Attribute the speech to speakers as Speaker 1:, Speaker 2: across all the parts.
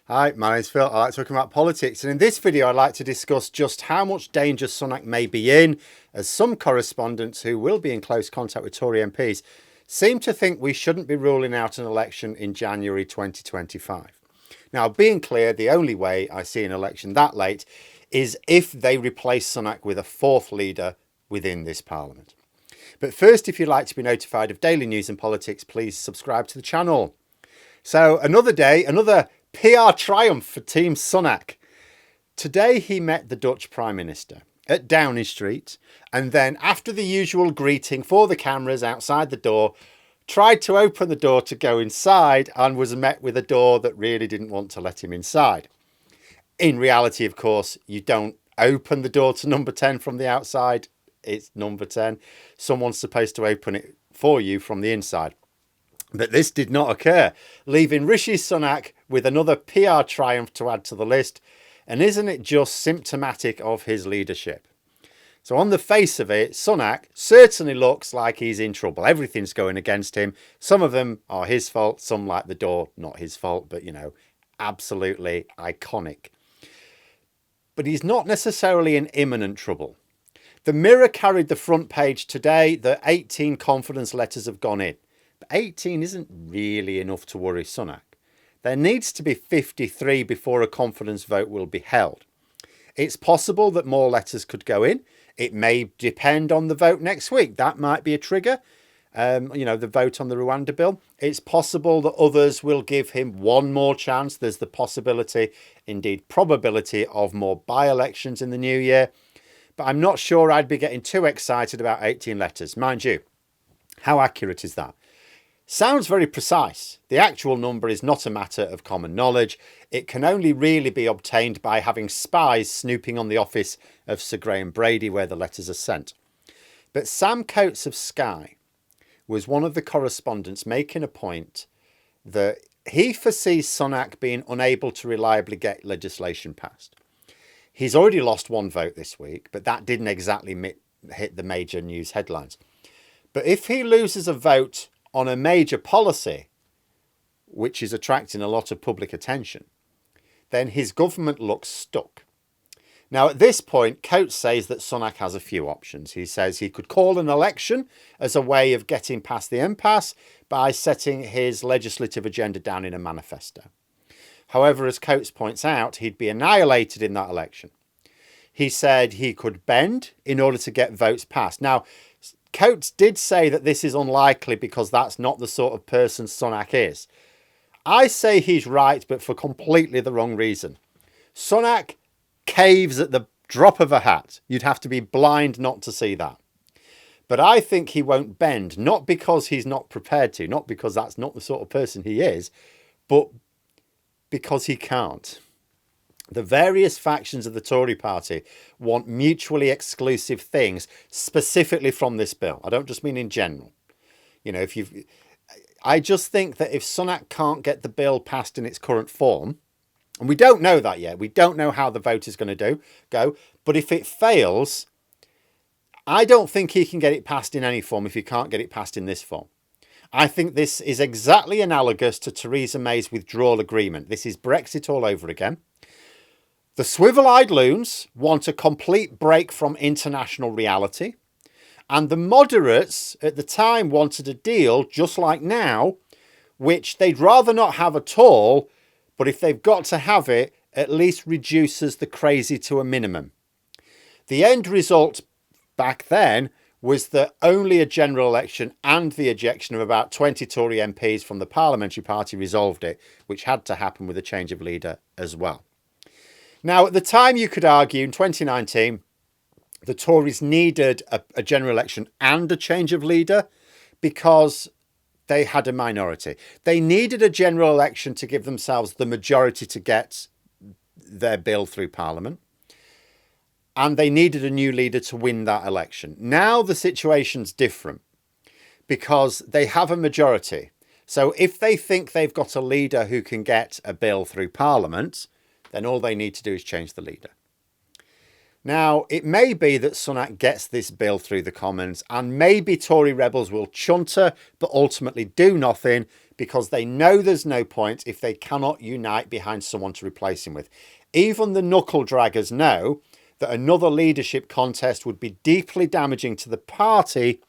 Speaker 1: Hi, my name's Phil. I like talking about politics, and in this video I'd like to discuss just how much danger Sunak may be in, as some correspondents who will be in close contact with Tory MPs seem to think we shouldn't be ruling out an election in January 2025. Now, being clear, the only way I see an election that late is if they replace Sunak with a fourth leader within this parliament. But first, if you'd like to be notified of daily news and politics, please subscribe to the channel. So another day, another PR triumph for Team Sunak. Today he met the Dutch Prime Minister at Downing Street, and then after the usual greeting for the cameras outside the door, tried to open the door to go inside and was met with a door that really didn't want to let him inside. In reality, of course, you don't open the door to number 10 from the outside. It's number 10. Someone's supposed to open it for you from the inside. But this did not occur, leaving Rishi Sunak with another PR triumph to add to the list. And isn't it just symptomatic of his leadership? So on the face of it, Sunak certainly looks like he's in trouble. Everything's going against him. Some of them are his fault. Some, like the door, not his fault, but, absolutely iconic. But he's not necessarily in imminent trouble. The Mirror carried the front page today that 18 confidence letters have gone in. But 18 isn't really enough to worry Sunak. There needs to be 53 before a confidence vote will be held. It's possible that more letters could go in. It may depend on the vote next week. That might be a trigger. The vote on the Rwanda bill. It's possible that others will give him one more chance. There's the possibility, indeed probability, of more by-elections in the new year. But I'm not sure I'd be getting too excited about 18 letters. Mind you, how accurate is that? Sounds very precise. The actual number is not a matter of common knowledge. It can only really be obtained by having spies snooping on the office of Sir Graham Brady where the letters are sent. But Sam Coates of Sky was one of the correspondents making a point that he foresees Sunak being unable to reliably get legislation passed. He's already lost one vote this week, but that didn't exactly hit the major news headlines. But if he loses a vote on a major policy, which is attracting a lot of public attention, then his government looks stuck. Now, at this point, Coates says that Sunak has a few options. He says he could call an election as a way of getting past the impasse by setting his legislative agenda down in a manifesto. However, as Coates points out, he'd be annihilated in that election. He said he could bend in order to get votes passed. Now, Coates did say that this is unlikely because that's not the sort of person Sunak is. I say he's right, but for completely the wrong reason. Sunak caves at the drop of a hat. You'd have to be blind not to see that. But I think he won't bend, not because he's not prepared to, not because that's not the sort of person he is, but because he can't. The various factions of the Tory party want mutually exclusive things specifically from this bill. I don't just mean in general. I just think that if Sunak can't get the bill passed in its current form, and we don't know that yet, we don't know how the vote is going to go, but if it fails, I don't think he can get it passed in any form if he can't get it passed in this form. I think this is exactly analogous to Theresa May's withdrawal agreement. This is Brexit all over again. The swivel-eyed loons want a complete break from international reality, and the moderates at the time wanted a deal just like now, which they'd rather not have at all, but if they've got to have it, at least reduces the crazy to a minimum. The end result back then was that only a general election and the ejection of about 20 Tory MPs from the parliamentary party resolved it, which had to happen with a change of leader as well. Now, at the time, you could argue in 2019, the Tories needed a general election and a change of leader because they had a minority. They needed a general election to give themselves the majority to get their bill through Parliament. And they needed a new leader to win that election. Now the situation's different because they have a majority. So if they think they've got a leader who can get a bill through Parliament, then all they need to do is change the leader. Now, it may be that Sunak gets this bill through the Commons and maybe Tory rebels will chunter but ultimately do nothing because they know there's no point if they cannot unite behind someone to replace him with. Even the knuckle draggers know that another leadership contest would be deeply damaging to the party,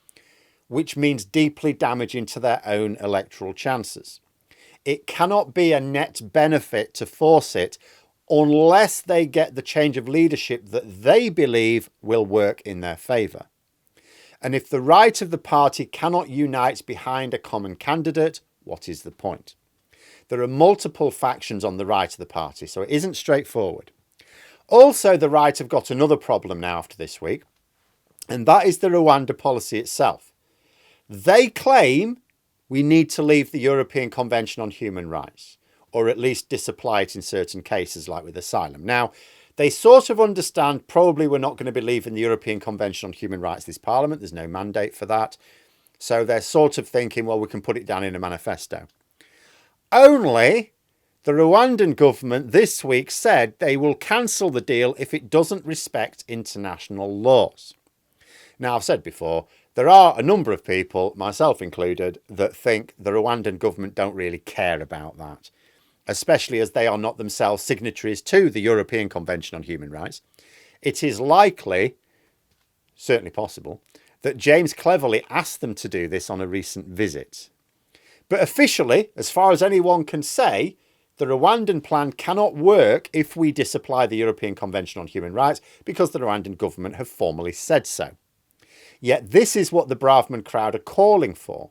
Speaker 1: which means deeply damaging to their own electoral chances. It cannot be a net benefit to force it unless they get the change of leadership that they believe will work in their favour. And if the right of the party cannot unite behind a common candidate, what is the point? There are multiple factions on the right of the party, so it isn't straightforward. Also, the right have got another problem now after this week, and that is the Rwanda policy itself. They claim we need to leave the European Convention on Human Rights, or at least disapply it in certain cases, like with asylum. Now, they sort of understand probably we're not going to be leaving the European Convention on Human Rights this Parliament. There's no mandate for that. So they're sort of thinking, well, we can put it down in a manifesto. Only the Rwandan government this week said they will cancel the deal if it doesn't respect international laws. Now, I've said before, there are a number of people, myself included, that think the Rwandan government don't really care about that, especially as they are not themselves signatories to the European Convention on Human Rights. It is likely, certainly possible, that James cleverly asked them to do this on a recent visit. But officially, as far as anyone can say, the Rwandan plan cannot work if we disapply the European Convention on Human Rights because the Rwandan government have formally said so. Yet this is what the Braverman crowd are calling for.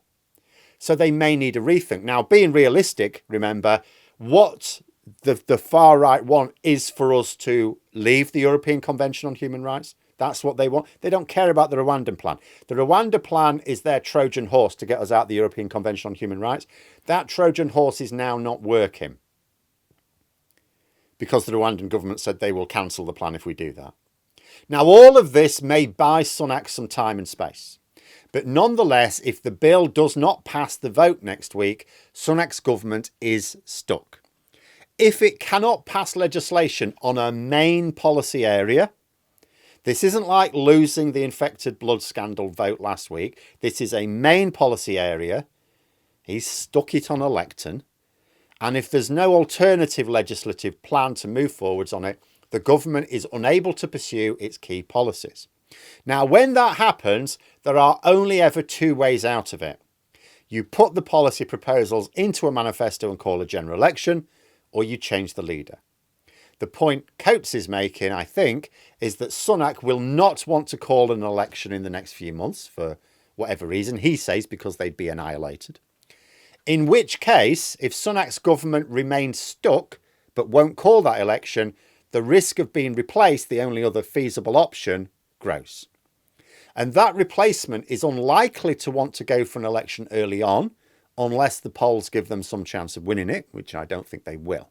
Speaker 1: So they may need a rethink. Now, being realistic, remember, what the far right want is for us to leave the European Convention on Human Rights. That's what they want. They don't care about the Rwandan plan. The Rwanda plan is their Trojan horse to get us out of the European Convention on Human Rights. That Trojan horse is now not working because the Rwandan government said they will cancel the plan if we do that. Now, all of this may buy Sunak some time and space. But nonetheless, if the bill does not pass the vote next week, Sunak's government is stuck. If it cannot pass legislation on a main policy area, this isn't like losing the infected blood scandal vote last week. This is a main policy area. He's stuck it on a lectern. And if there's no alternative legislative plan to move forwards on it, the government is unable to pursue its key policies. Now, when that happens, there are only ever two ways out of it. You put the policy proposals into a manifesto and call a general election, or you change the leader. The point Coates is making, I think, is that Sunak will not want to call an election in the next few months for whatever reason. He says because they'd be annihilated. In which case, if Sunak's government remains stuck but won't call that election, the risk of being replaced, the only other feasible option, grows. And that replacement is unlikely to want to go for an election early on, unless the polls give them some chance of winning it, which I don't think they will.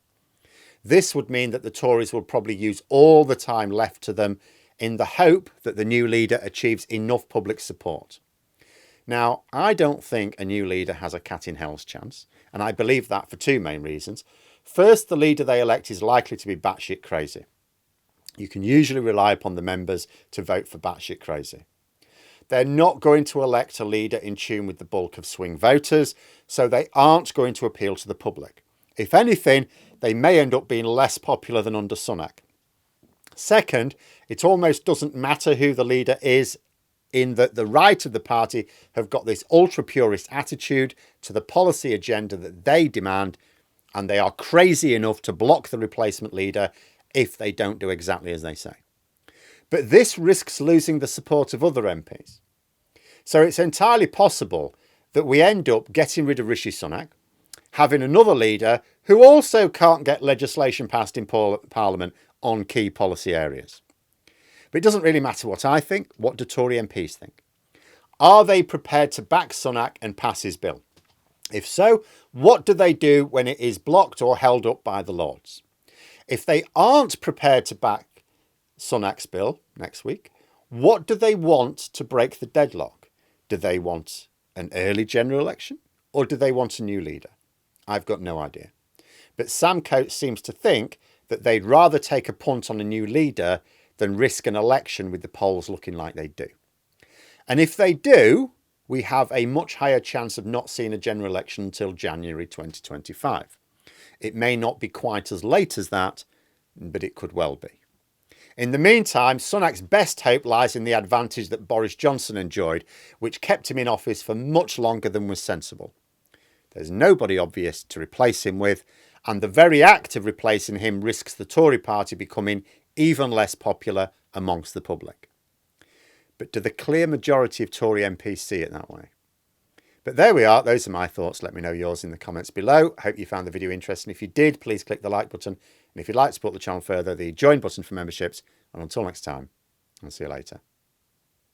Speaker 1: This would mean that the Tories will probably use all the time left to them in the hope that the new leader achieves enough public support. Now, I don't think a new leader has a cat in hell's chance, and I believe that for two main reasons. First, the leader they elect is likely to be batshit crazy. You can usually rely upon the members to vote for batshit crazy. They're not going to elect a leader in tune with the bulk of swing voters, so they aren't going to appeal to the public. If anything, they may end up being less popular than under Sunak. Second, it almost doesn't matter who the leader is, in that the right of the party have got this ultra-purist attitude to the policy agenda that they demand, and they are crazy enough to block the replacement leader if they don't do exactly as they say. But this risks losing the support of other MPs. So it's entirely possible that we end up getting rid of Rishi Sunak, having another leader who also can't get legislation passed in Parliament on key policy areas. But it doesn't really matter what I think. What do Tory MPs think? Are they prepared to back Sunak and pass his bill? If so, what do they do when it is blocked or held up by the Lords? If they aren't prepared to back Sunak's bill next week, what do they want to break the deadlock? Do they want an early general election, or do they want a new leader? I've got no idea. But Sam Coates seems to think that they'd rather take a punt on a new leader than risk an election with the polls looking like they do. And if they do, we have a much higher chance of not seeing a general election until January 2025. It may not be quite as late as that, but it could well be. In the meantime, Sunak's best hope lies in the advantage that Boris Johnson enjoyed, which kept him in office for much longer than was sensible. There's nobody obvious to replace him with, and the very act of replacing him risks the Tory party becoming even less popular amongst the public. But do the clear majority of Tory MPs see it that way? But there we are. Those are my thoughts. Let me know yours in the comments below. Hope you found the video interesting. If you did, please click the like button. And if you'd like to support the channel further, the join button for memberships. And until next time, I'll see you later.